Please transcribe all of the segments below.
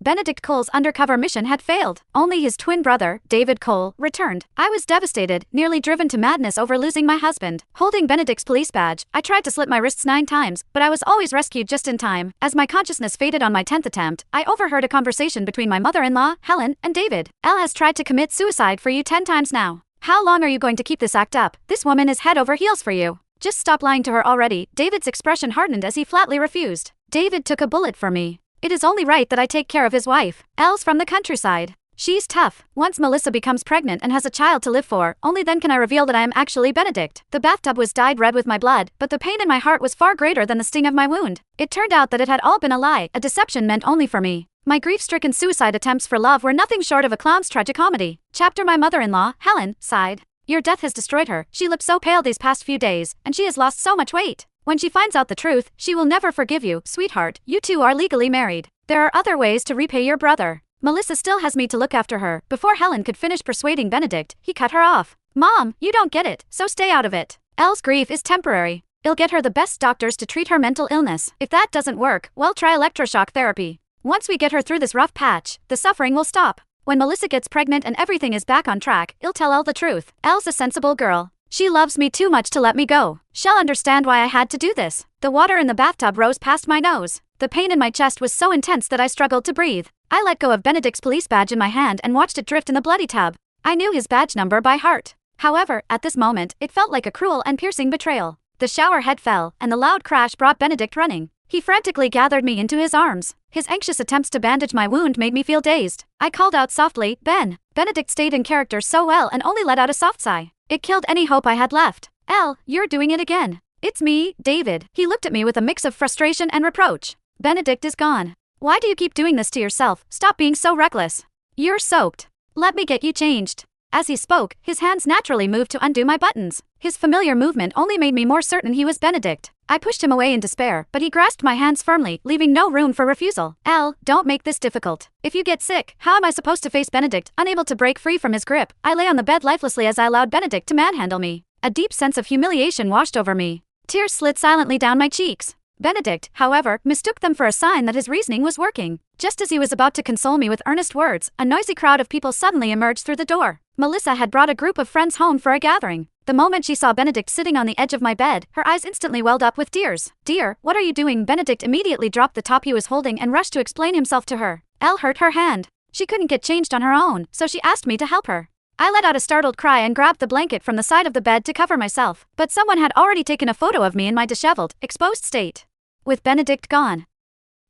Benedict Cole's undercover mission had failed. Only his twin brother, David Cole, returned. I was devastated, nearly driven to madness over losing my husband. Holding Benedict's police badge, I tried to slit my wrists 9 times, but I was always rescued just in time. As my consciousness faded on my 10th attempt, I overheard a conversation between my mother-in-law, Helen, and David. Elle has tried to commit suicide for you 10 times now. How long are you going to keep this act up? This woman is head over heels for you. Just stop lying to her already. David's expression hardened as he flatly refused. David took a bullet for me. It is only right that I take care of his wife. Elle's from the countryside. She's tough. Once Melissa becomes pregnant and has a child to live for, only then can I reveal that I am actually Benedict. The bathtub was dyed red with my blood, but the pain in my heart was far greater than the sting of my wound. It turned out that it had all been a lie, a deception meant only for me. My grief-stricken suicide attempts for love were nothing short of a clown's tragicomedy. Chapter My mother-in-law, Helen, sighed. Your death has destroyed her. She looked so pale these past few days, and she has lost so much weight. When she finds out the truth, she will never forgive you, sweetheart. You two are legally married. There are other ways to repay your brother. Melissa still has me to look after her. Before Helen could finish persuading Benedict, he cut her off. Mom, you don't get it, so stay out of it. Elle's grief is temporary. I'll get her the best doctors to treat her mental illness. If that doesn't work, well, try electroshock therapy. Once we get her through this rough patch, the suffering will stop. When Melissa gets pregnant and everything is back on track, I'll tell Elle the truth. Elle's a sensible girl. She loves me too much to let me go. She'll understand why I had to do this. The water in the bathtub rose past my nose. The pain in my chest was so intense that I struggled to breathe. I let go of Benedict's police badge in my hand and watched it drift in the bloody tub. I knew his badge number by heart. However, at this moment, it felt like a cruel and piercing betrayal. The shower head fell, and the loud crash brought Benedict running. He frantically gathered me into his arms. His anxious attempts to bandage my wound made me feel dazed. I called out softly, Ben. Benedict stayed in character so well and only let out a soft sigh. It killed any hope I had left. Elle, you're doing it again. It's me, David. He looked at me with a mix of frustration and reproach. Benedict is gone. Why do you keep doing this to yourself? Stop being so reckless. You're soaked. Let me get you changed. As he spoke, his hands naturally moved to undo my buttons. His familiar movement only made me more certain he was Benedict. I pushed him away in despair, but he grasped my hands firmly, leaving no room for refusal. Elle, don't make this difficult. If you get sick, how am I supposed to face Benedict, unable to break free from his grip? I lay on the bed lifelessly as I allowed Benedict to manhandle me. A deep sense of humiliation washed over me. Tears slid silently down my cheeks. Benedict, however, mistook them for a sign that his reasoning was working. Just as he was about to console me with earnest words, a noisy crowd of people suddenly emerged through the door. Melissa had brought a group of friends home for a gathering. The moment she saw Benedict sitting on the edge of my bed, her eyes instantly welled up with tears. Dear, what are you doing? Benedict immediately dropped the top he was holding and rushed to explain himself to her. Elle hurt her hand. She couldn't get changed on her own, so she asked me to help her. I let out a startled cry and grabbed the blanket from the side of the bed to cover myself, but someone had already taken a photo of me in my disheveled, exposed state. With Benedict gone.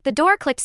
The door clicked